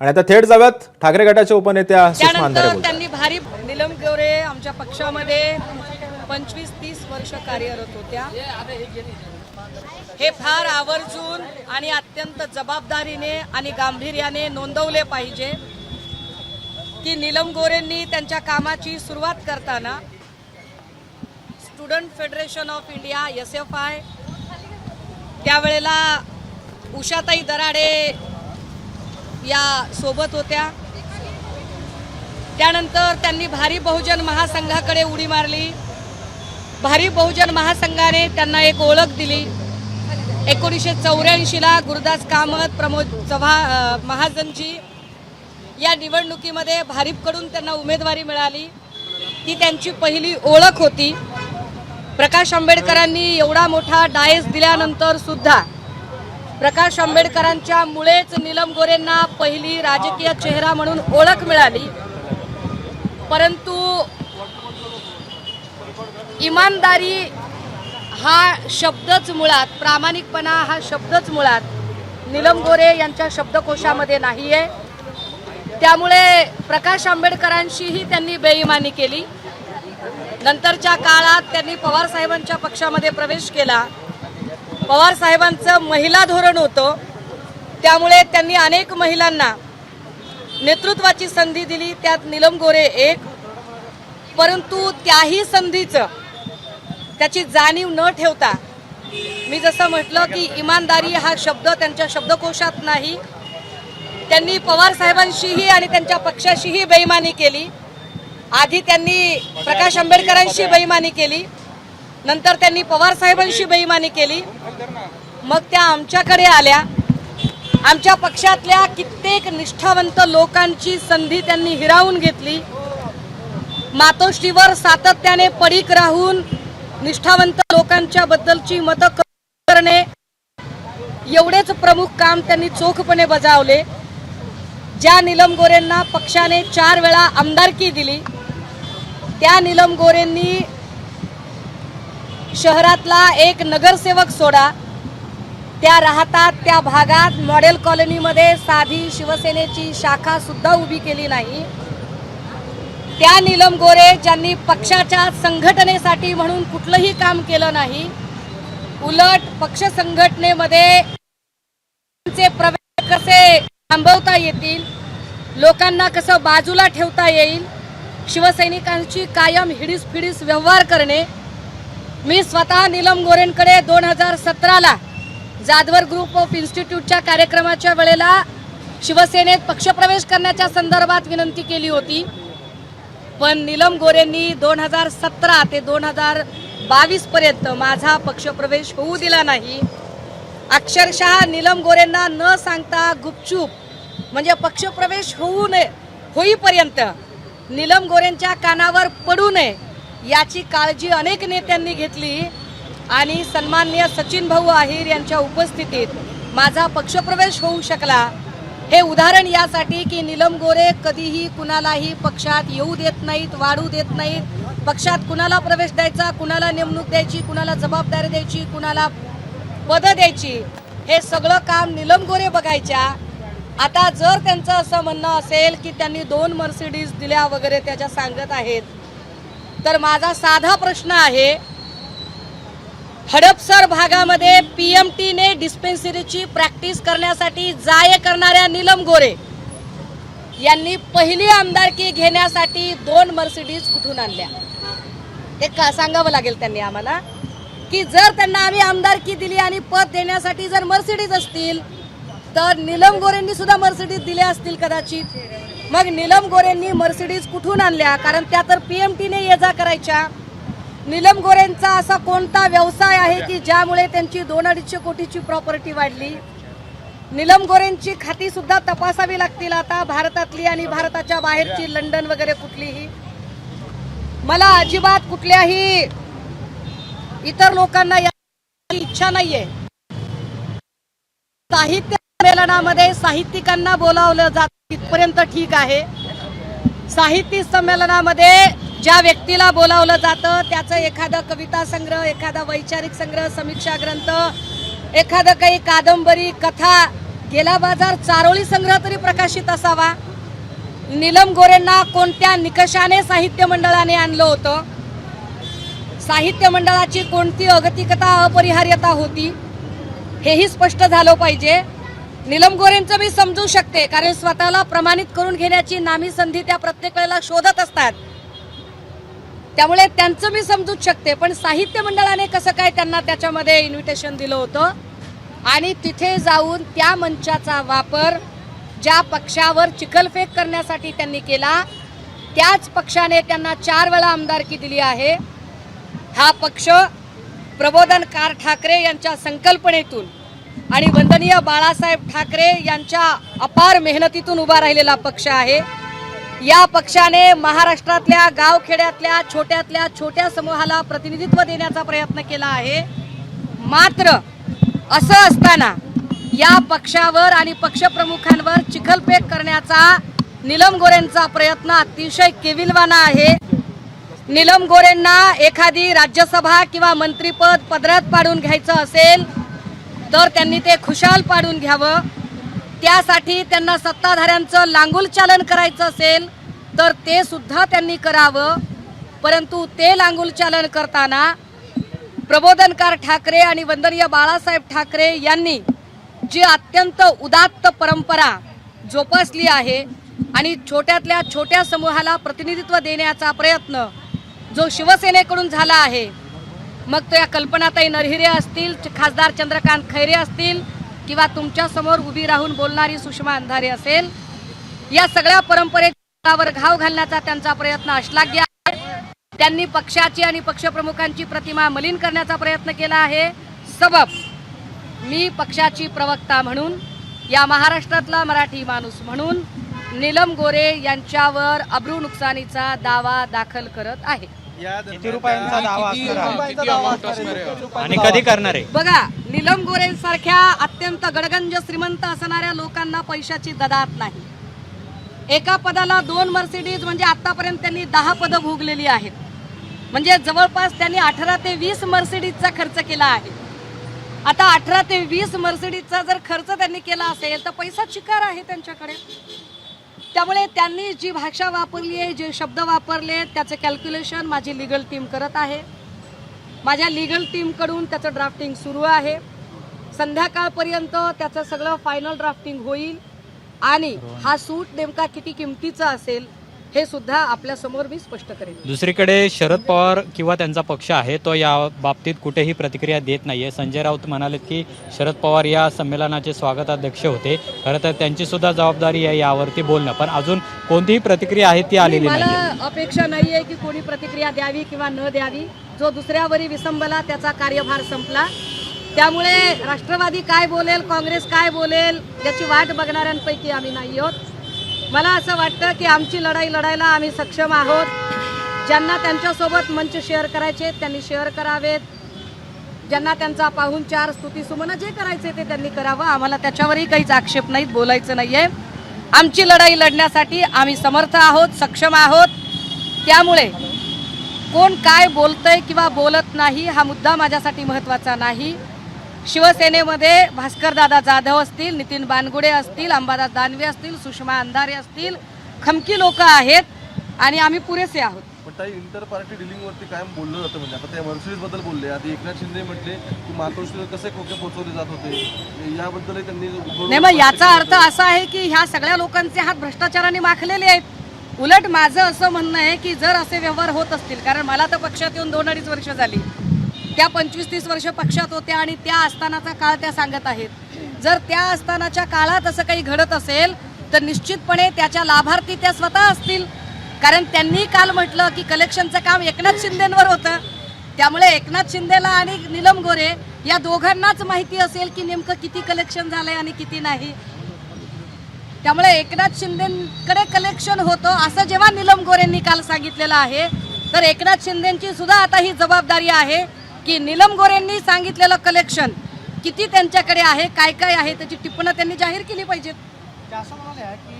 आणि आता थेट जाऊयात ठाकरे गटाच्या उपनेत्या सुषमा अंधारे बोलतात. त्यांनी भारी नीलम गोरे आमच्या पक्षामध्ये 25-30 वर्ष कार्यरत होत्या. हे फार आवर्जून आणि अत्यंत जबाबदारीने आणि गांभीर्याने नोंदवले पाहिजे की नीलम गोरेंनी त्यांच्या कामाची सुरुवात करताना student federation of India SFI त्यावेळेला उषाताई दराडे या सोबत होत्या. त्यानंतर त्यांनी भारी बहुजन महासंघाकडे उडी मारली. भारी बहुजन महासंघाने त्यांना एक ओळख दिली. 1984ला गुरुदास कामत, प्रमोद महाजनजी या निवडणुकीमध्ये भारीपकडून त्यांना उमेदवारी मिळाली. ती त्यांची पहिली ओळख होती. प्रकाश आंबेडकरांनी एवढा मोठा डायस दिल्यानंतर सुद्धा प्रकाश आंबेडकरांच्या मुळेच नीलम गोरेंना पहिली राजकीय चेहरा म्हणून ओळख मिळाली. परंतु इमानदारी हा शब्दच मुळात, प्रामाणिकपणा हा शब्दच मुळात नीलम गोरे यांच्या शब्दकोशामध्ये नाहीये. त्यामुळे प्रकाश आंबेडकरांशीही त्यांनी बेईमानी केली. नंतरच्या काळात त्यांनी पवार साहेबांच्या पक्षामध्ये प्रवेश केला. पवार साहेबांचं महिला धोरण होतं, त्यामुळे त्यांनी अनेक महिलांना नेतृत्वाची संधी दिली, त्यात नीलम गोरे एक. परंतु त्याही संधीचं त्याची जाणीव न ठेवता, मी जसं म्हटलं की इमानदारी हा शब्द त्यांच्या शब्दकोशात नाही, त्यांनी पवार साहेबांशीही आणि त्यांच्या पक्षाशीही बेईमानी केली. आधी त्यांनी प्रकाश आंबेडकरांशी बेईमानी केली, नंतर त्यांनी पवार साहेबांशी बेईमानी केली. मग त्या आमच्याकडे आल्या. आमच्या पक्षातल्या कित्येक निष्ठावंत लोकांची संधी त्यांनी हिरावून घेतली. मातोश्रीवर सातत्याने पडीक राहून निष्ठावंत लोकांच्या बद्दलची मतं करणे, एवढेच प्रमुख काम त्यांनी चोखपणे बजावले. ज्या नीलम गोरेंना पक्षाने 4 वेळा आमदारकी दिली, त्या नीलम गोरेंनी शहरातला एक नगरसेवक सोडा, त्या राहतात त्या भागात मॉडेल कॉलनीमध्ये साधी शिवसेनेची शाखा सुद्धा उभी केली नाही. त्या नीलम गोरे ज्यांनी पक्षाच्या संघटनेसाठी म्हणून कुठलंही काम केलं नाही, उलट पक्ष संघटनेमध्ये प्रवेश कसे थांबवता येतील, लोकांना कसं बाजूला ठेवता येईल, शिवसैनिकांची कायम हिडीस व्यवहार करणे. मी स्वतः नीलम गोरेंकडे 2017ला जाधवर ग्रुप ऑफ इन्स्टिट्यूटच्या कार्यक्रमाच्या वेळेला शिवसेनेत पक्षप्रवेश करण्याच्या संदर्भात विनंती केली होती. पण नीलम गोरेंनी 2017 ते 2022 पर्यंत माझा पक्षप्रवेश होऊ दिला नाही. अक्षरशः नीलम गोरेंना न सांगता गुपचूप, म्हणजे पक्षप्रवेश होईपर्यंत नीलम गोरेंच्या कानावर पडू नये याची काळजी अनेक नेत्यांनी घेतली. आणि सन्माननीय सचिन भाऊ आहिर यांच्या उपस्थितीत माझा पक्षप्रवेश होऊ शकला. हे उदाहरण यासाठी की नीलम गोरे कधीही कुणालाही पक्षात येऊ देत नाहीत, वाढू देत नाहीत. पक्षात कुणाला प्रवेश द्यायचा, कुणाला नेमणूक द्यायची, कुणाला जबाबदारी द्यायची, कुणाला पदं द्यायची, हे सगळं काम नीलम गोरे बघायच्या. आता जर त्यांचं असं म्हणणं असेल की त्यांनी 2 मर्सिडीज दिल्या वगैरे त्याच्या सांगत आहेत, तर माझा साधा प्रश्न आहे, हडपसर भागामध्ये PMTने डिस्पेन्सरीची प्रॅक्टिस करण्यासाठी जाय करणाऱ्या नीलम गोरे यांनी पहिली आमदारकी घेण्यासाठी 2 मर्सिडीज कुठून आणल्या, हे का सांगावं लागेल त्यांनी आम्हाला. की जर त्यांना आम्ही आमदारकी दिली आणि पद देण्यासाठी जर मर्सिडीज असतील, तर नीलम गोरेंनी सुद्धा मर्सिडीज दिल्या असतील कदाचित. मग नीलम गोरेंनी मर्सिडीज कुठून आणल्या, कारण त्या तर PMTने ये जा करायच्या. नीलम गोरेंचा असा कोणता व्यवसाय आहे की ज्यामुळे त्यांची 2-250 कोटीची प्रॉपर्टी वाढली. नीलम गोरेंची खाती सुद्धा तपासावी लागतील आता, भारतातली आणि भारताच्या बाहेरची, लंडन वगैरे कुठलीही. मला अजिबात कुठल्याही इतर लोकांना याची इच्छा नाहीये. साहित्य संमेलनामध्ये साहित्यिकांना बोलावलं जातं तिथपर्यंत ठीक आहे. साहित्य संमेलनामध्ये ज्या व्यक्तीला बोलावलं जातं त्याचं एखादा कविता संग्रह, एखादा वैचारिक संग्रह, समीक्षा ग्रंथ, एखादं काही कादंबरी, कथा गेला बाजार चारोळी संग्रह तरी प्रकाशित असावा. नीलम गोरेंना कोणत्या निकषाने साहित्य मंडळाने आणलं होतं, साहित्य मंडळाची कोणती अगतिकता अपरिहार्यता होती, हेही स्पष्ट झालं पाहिजे. नीलम गोरेंचं मी समजू शकते, कारण स्वतःला प्रमाणित करून घेण्याची नामी संधी त्या प्रत्येक वेळेला शोधत असतात, त्यामुळे त्यांचं मी समजूच शकते. पण साहित्य मंडळाने कसं काय त्यांना त्याच्यामध्ये इन्व्हिटेशन दिलं होतं आणि तिथे जाऊन त्या मंचाचा वापर ज्या पक्षावर चिखलफेक करण्यासाठी त्यांनी केला, त्याच पक्षाने त्यांना 4 वेळा आमदारकी दिली आहे. हा पक्ष प्रबोधनकार ठाकरे यांच्या संकल्पनेतून आणि वंदनीय बाळासाहेब ठाकरे यांच्या अपार मेहनतीतून उभा राहिलेला पक्ष आहे. या पक्षाने महाराष्ट्रातल्या गावखेड्यातल्या छोट्यातल्या छोट्या समूहाला प्रतिनिधित्व देण्याचा प्रयत्न केला आहे. मात्र असं असताना या पक्षावर आणि पक्षप्रमुखांवर चिखलफेक करण्याचा नीलम गोरेंचा प्रयत्न अतिशय केविलवाणा आहे. नीलम गोरेंना एखादी राज्यसभा किंवा मंत्रीपद पदरात पाडून घ्यायचं असेल तर त्यांनी ते खुशाल पाडून घ्यावं. त्यासाठी त्यांना सत्ताधाऱ्यांचं लांगुलचालन करायचं असेल तर ते सुद्धा त्यांनी करावं. परंतु ते लांगुलचालन करताना प्रबोधनकार ठाकरे आणि वंदनीय बाळासाहेब ठाकरे यांनी जी अत्यंत उदात्त परंपरा जोपासली आहे आणि छोट्यातल्या छोट्या समूहाला प्रतिनिधित्व देण्याचा प्रयत्न जो शिवसेनेकडून झाला आहे, मग तो या कल्पनाताई नरहिरे असतील, खासदार चंद्रकांत खैरे असतील किंवा तुमच्या समोर उभी राहून बोलणारी सुषमा अंधारे असेल, या सगळ्या परंपरेवर घाव घालण्याचा त्यांचा प्रयत्न अश्लाघ्य आहे. त्यांनी पक्षाची आणि पक्षप्रमुखांची प्रतिमा मलिन करण्याचा प्रयत्न केला आहे. सबब मी पक्षाची प्रवक्ता म्हणून, या महाराष्ट्रातला मराठी माणूस म्हणून नीलम गोरे यांच्यावर अब्रू नुकसानीचा दावा दाखल करत आहे. किती रुपयांचा दावा आणि कधी करणार आहे? बघा, नीलम गोरेंसारख्या अत्यंत गडगंज श्रीमंत असणाऱ्या लोकांना पैशाची ददात नाही. एका पदाला 2 मर्सिडीज म्हणजे आतापर्यंत त्यांनी 10 पदं भोगलेली आहेत. म्हणजे जवळपास त्यांनी 18 ते 20 मर्सिडीजचा खर्च केला आहे. आता 18 ते 20 मर्सिडीजचा जर खर्च त्यांनी केला असेल तर पैसा चिकार आहे त्यांच्याकडे. त्यामुळे त्यांनी जी भाषा वापरली आहे, जे शब्द वापरले, त्याचं कॅल्क्युलेशन माझी लीगल टीम करत आहे. माझ्या लीगल टीमकडून त्याचं ड्राफ्टिंग सुरू आहे. संध्याकाळपर्यंत त्याचं सगळं फायनल ड्राफ्टिंग होईल आणि हा सूट नेमका किती किमतीचा असेल हे सुद्धा आपल्या समोर मी स्पष्ट करेन. दुसरीकडे शरद पवार किंवा त्यांचा पक्ष आहे तो या बाबतीत कुठेही प्रतिक्रिया देत नाहीये. संजय राऊत म्हणाले की शरद पवार या संमेलनाचे स्वागताध्यक्ष होते, खरं तर त्यांची सुद्धा जबाबदारी आहे यावरती बोलणं, पण अजून कोणतीही प्रतिक्रिया आहे ती आलेली नाही. मला अपेक्षा नाहीये की कोणी प्रतिक्रिया द्यावी किंवा न द्यावी. जो दुसऱ्यावरी विसंबला त्याचा कार्यभार संपला. त्यामुळे राष्ट्रवादी काय बोलेल, काँग्रेस काय बोलेल याची वाट बघणाऱ्यांपैकी आम्ही नाही आहोत. मला असं वाटतं की आमची लढाई लढायला आम्ही सक्षम आहोत. ज्यांना त्यांच्यासोबत मंच शेअर करायचे त्यांनी शेअर करावेत. ज्यांना त्यांचा पाहुणचार स्तुतीसुमनं जे करायचे ते त्यांनी करावं. आम्हाला त्याच्यावरही काहीच आक्षेप नाहीत, बोलायचं नाहीये. आमची लढाई लढण्यासाठी आम्ही समर्थ आहोत, सक्षम आहोत. त्यामुळे कोण काय बोलतंय किंवा बोलत नाही हा मुद्दा माझ्यासाठी महत्त्वाचा नाही. शिवसेनेमध्ये भास्करदादा जाधव असतील, नितीन बानगुडे असतील, अंबादास दानवे असतील, सुषमा अंधारे असतील, खमकी लोक आहेत आणि आम्ही पुरेसे आहोत. पण ताई, इंटर पार्टी डिलिंगवरती कायम बोललं जातं. म्हणजे आता त्या मर्सिडीज बद्दल बोलले, आधी एकनाथ शिंदे म्हटले की मातोश्रीवर कसे खोके पोहोचवले जात होते, याबद्दलही त्यांनी नाही. मग याचा अर्थ असा आहे की ह्या सगळ्या लोकांचे हात भ्रष्टाचाराने माखलेले आहेत. उलट माझं असं म्हणणं आहे की जर असे व्यवहार होत असतील, कारण मला तर पक्षात येऊन 2-2.5 वर्ष झाली, त्या 25-30 वर्ष पक्षात होत्या आणि त्या असतानाचा काळ त्या सांगत आहेत. जर त्या असतानाच्या काळात असं काही घडत असेल तर निश्चितपणे त्याच्या लाभार्थी त्या स्वतः असतील. कारण त्यांनी काल म्हटलं की कलेक्शनचं काम एकनाथ शिंदेंवर होतं. त्यामुळे एकनाथ शिंदेला आणि नीलम गोरे या दोघांनाच माहिती असेल की नेमकं किती कलेक्शन झालंय आणि किती नाही. त्यामुळे एकनाथ शिंदेकडे कलेक्शन होतं असं जेव्हा नीलम गोरेंनी काल सांगितलेलं आहे, तर एकनाथ शिंदेची सुद्धा आता ही जबाबदारी आहे की नीलम गोरेंनी सांगितलेलं कलेक्शन किती त्यांच्याकडे आहे, काय काय आहे त्याची टिप्पणं त्यांनी जाहीर केली पाहिजेत. ते असं म्हणाले की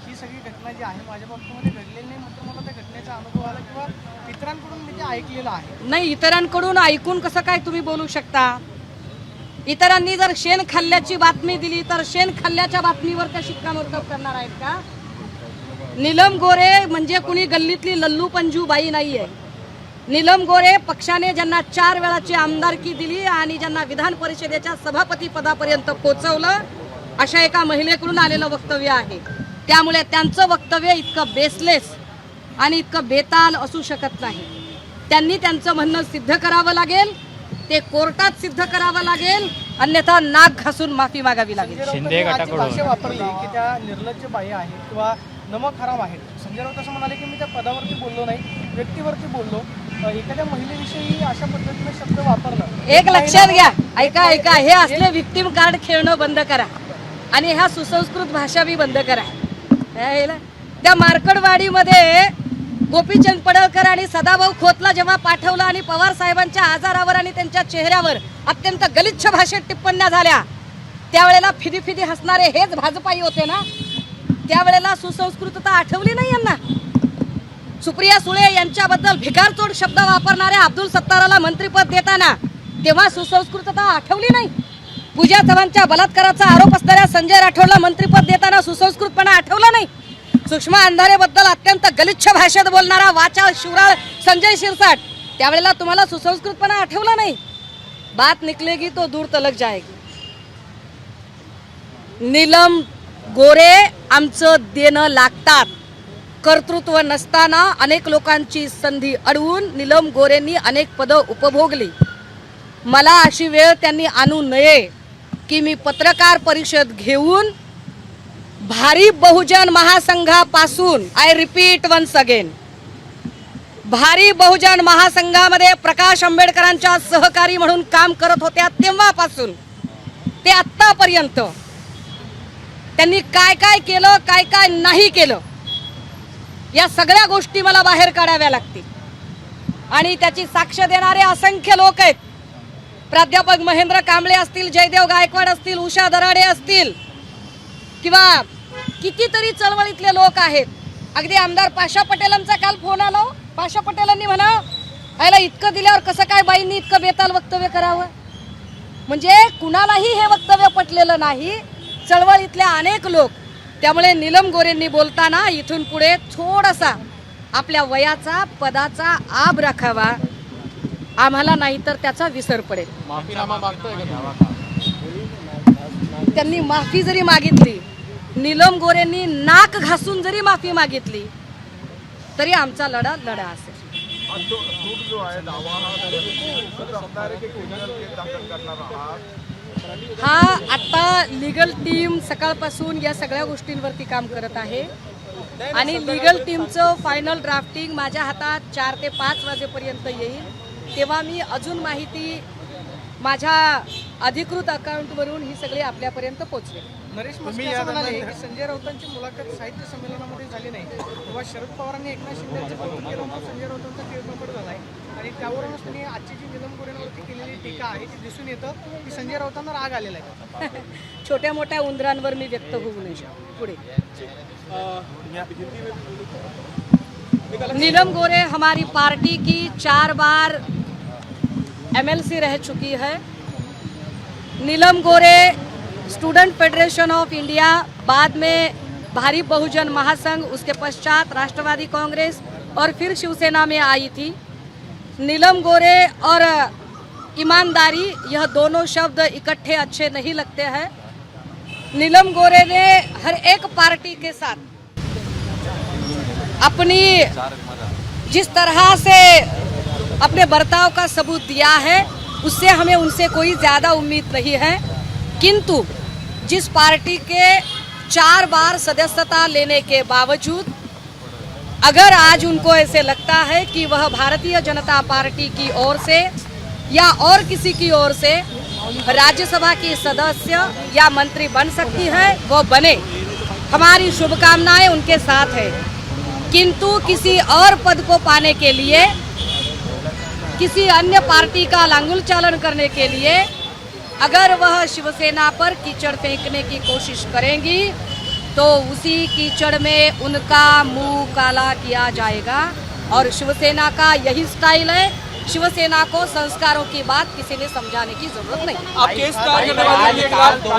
ही सगळी घटना जी आहे माझ्या बाबतीमध्ये घडलेली नाही, मात्र मला त्या घटनेचा अनुभव आला किंवा इतरांकडून मी ते ऐकलेलं आहे. नाही, इतरांकडून ऐकून कसं काय तुम्ही बोलू शकता? इतरांनी जर शेण खाल्ल्याची बातमी दिली तर शेण खाल्ल्याच्या बातमीवर त्या शिक्कामोर्तब करणार आहेत का? नीलम गोरे म्हणजे कुणी गल्लीतली लल्लू पंजू बाई नाहीये. नीलम गोरे पक्षाने ज्यांना 4 वेळाची आमदारकी दिली आणि ज्यांना विधान परिषदेच्या सभापती पदापर्यंत पोहोचवलं, अशा एका महिलेकडून आलेलं वक्तव्य आहे. त्यामुळे त्यांचं वक्तव्य इतकं बेसलेस आणि इतकं बेताल असू शकत नाही. त्यांनी त्यांचं म्हणणं सिद्ध करावं लागेल, ते कोर्टात सिद्ध करावं लागेल, अन्यथा नाक घासून माफी मागावी लागेल. शिंदे गटाकडून भाषा वापरली की त्या निर्लज्ज बाई आहेत किंवा नमक हराम आहेत. संजय राऊत असं म्हणाले की मी त्या पदावरती बोललो नाही, व्यक्तीवरती बोललो. एखाद्या महिलेविषयी अशा पद्धतीने शब्द वापरणं, एक लक्षात घ्या, ऐका ऐका, हे असले विक्टिम कार्ड खेळणं बंद करा आणि ह्या सुसंस्कृत भाषा बी बंद करा. त्या मार्कडवाडीमध्ये गोपीचंद पडळकर आणि सदाभाऊ खोतला जेव्हा पाठवलं आणि पवार साहेबांच्या आजारावर आणि त्यांच्या चेहऱ्यावर अत्यंत गलिच्छ भाषेत टिप्पण्या झाल्या, त्यावेळेला फिदी फिदी हसणारे हेच भाजपाई होते ना. त्यावेळेला सुसंस्कृतता आठवली नाही यांना. सुप्रिया सुळे यांच्याबद्दल भिकारचोट शब्द वापरणाऱ्या अब्दुल सत्ताराला मंत्रिपद देताना तेव्हा सुसंस्कृतता आठवली नाही. पूजा चव्हाणच्या बलात्काराचा आरोप असणाऱ्या संजय राठोडला मंत्रिपद देताना सुसंस्कृतपणा आठवला नाही. सुषमा अंधारेबद्दल अत्यंत गलिच्छ भाषेत बोलणारा वाचाळ शिवराळ संजय शिरसाट, त्यावेळेला तुम्हाला सुसंस्कृतपणा आठवला नाही. बात निकलेगी तो दूर तलक जाएगी. नीलम गोरे आमचं देणं लागतात. कर्तृत्व नसताना अनेक लोकांची संधी अडवून नीलम गोरेंनी अनेक पदं उपभोगली. मला अशी वेळ त्यांनी आणू नये की मी पत्रकार परिषद घेऊन भारी बहुजन महासंघापासून, आय रिपीट वन्स अगेन, भारी बहुजन महासंघामध्ये प्रकाश आंबेडकरांच्या सहकारी म्हणून काम करत होत्या तेव्हापासून ते आत्तापर्यंत त्यांनी काय काय केलं, काय काय नाही केलं, या सगळ्या गोष्टी मला बाहेर काढाव्या लागतील. आणि त्याची साक्ष देणारे असंख्य लोक आहेत. प्राध्यापक महेंद्र कांबळे असतील, जयदेव गायकवाड असतील, उषा दराडे असतील, किंवा कितीतरी चळवळीतले लोक आहेत. अगदी आमदार पाशा पटेलांचा काल फोन आला. पाशा पटेलांनी म्हणा आयला इतकं दिल्यावर कसं काय बाईंनी इतकं बेताल वक्तव्य करावं. म्हणजे कुणालाही हे वक्तव्य पटलेलं नाही, चळवळीतल्या अनेक लोक. त्यामुळे नीलम गोरेंनी बोलताना इथून पुढे थोडासा आपल्या वयाचा, पदाचा आब राखावा. आम्हाला नाही तर त्याचा विसर पडेल. त्यांनी माफी जरी मागितली, नीलम गोरेंनी नाक घासून जरी माफी मागितली, तरी आमचा लढा असेल. हा आता लीगल टीम सकाळपासून या सगळ्या गोष्टींवरती काम करत आहे आणि लीगल टीमचं फायनल ड्राफ्टिंग माझ्या हातात 4 ते 5 वाजेपर्यंत येईल. तेव्हा मी अजून माहिती माझ्या अधिकृत अकाउंटवरून ही सगळी आपल्यापर्यंत पोहोचवेल. नरेश मस्के असं म्हणाले की संजय राऊतांची मुलाखत साहित्य संमेलनामध्ये झाली नाही, तेव्हा शरद पवारांनी एकनाथ शिंदेचे प्रतिक्रिया संजय राऊतांचा तीर्थपट झालाय आणि त्यावरूनच त्यांनी आजची जी नीलम गोरेंवरती केलेली टीका आहे ती दिसून येतं की संजय राऊतांना राग आलेला आहे. छोट्या मोठ्या उंदरांवर मी व्यक्त होऊ नये. पुढे नीलम गोरे हमारी पार्टी की 4 बार MLC रह चुकी है. नीलम गोरे स्टूडेंट फेडरेशन ऑफ इंडिया, बाद में भारी बहुजन महासंघ, उसके पश्चात राष्ट्रवादी कांग्रेस और फिर शिवसेना में आई थी. नीलम गोरे और ईमानदारी, यह दोनों शब्द इकट्ठे अच्छे नहीं लगते हैं. नीलम गोरे ने हर एक पार्टी के साथ अपनी जिस तरह से अपने बर्ताव का सबूत दिया है, उससे हमें उनसे कोई ज़्यादा उम्मीद नहीं है. किंतु जिस पार्टी के 4 बार सदस्यता लेने के बावजूद अगर आज उनको ऐसे लगता है कि वह भारतीय जनता पार्टी की ओर से या और किसी की ओर से राज्यसभा की सदस्य या मंत्री बन सकती है, वो बने. हमारी शुभकामनाएं उनके साथ है. किंतु किसी और पद को पाने के लिए, किसी अन्य पार्टी का लांगुल चालन करने के लिए अगर वह शिवसेना पर कीचड़ फेंकने की कोशिश करेंगी तो उसी कीचड़ में उनका मुंह काला किया जाएगा. और शिवसेना का यही स्टाइल है. शिवसेना को संस्कारों की बात किसी ने समझाने की जरूरत नहीं। आप केस दायर करने वाले हैं,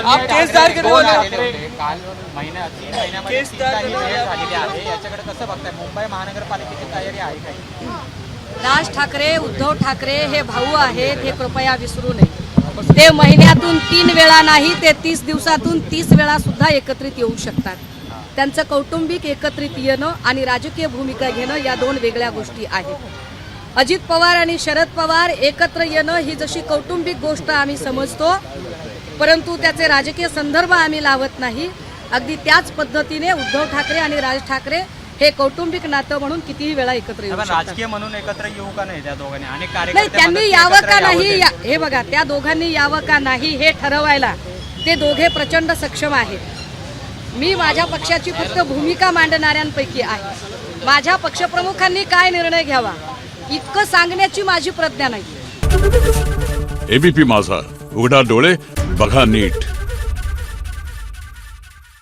आप केस दायर करने वाले हैं। काल महिन्या 3 महिन्यामध्ये केस 3 दायर वेळ झालेली आहे, याच्याकडे कसं बघताय? मुंबई महानगरपालिकेची तयारी आहे काय? राज ठाकरे, उद्धव ठाकरे हे भाऊ आहेत, हे कृपया विसरू नये। ते महिन्यातून 3 वेळा नाही, ते 30 दिवसातून 30 वेळा सुद्धा एकत्रित येऊ शकतात। त्यांचं कौटुंबिक एकत्रित येणं आणि राजकीय भूमिका घेणं या 2 वेगळ्या गोष्टी आहेत। अजित पवार आणि शरद पवार एकत्र येणं ही जशी कौटुंबिक गोष्ट आम्ही समजतो, परंतु त्याचे राजकीय संदर्भ आम्ही लावत नाही। अगदी त्याच पद्धतीने उद्धव ठाकरे आणि राज ठाकरे हे कौटुंबिक नातं म्हणून कितीही वेळा एकत्र येऊ शकतात। राजकीय म्हणून एकत्र येऊ का नाही त्या दोघांनी? अनेक नाही, कार्यकर्ते त्यांनी यावं का नाही हे बघा, त्या दोघांनी यावं का नाही हे ठरवायला ते दोघे प्रचंड सक्षम आहेत। मी माझ्या पक्षाची फक्त भूमिका मांडणाऱ्यांपैकी आहे। माझ्या पक्षप्रमुखांनी काय निर्णय घ्यावा इतकं सांगण्याची माझी प्रज्ञा नाही। एबीपी माझा, उघडा डोळे बघा नीट।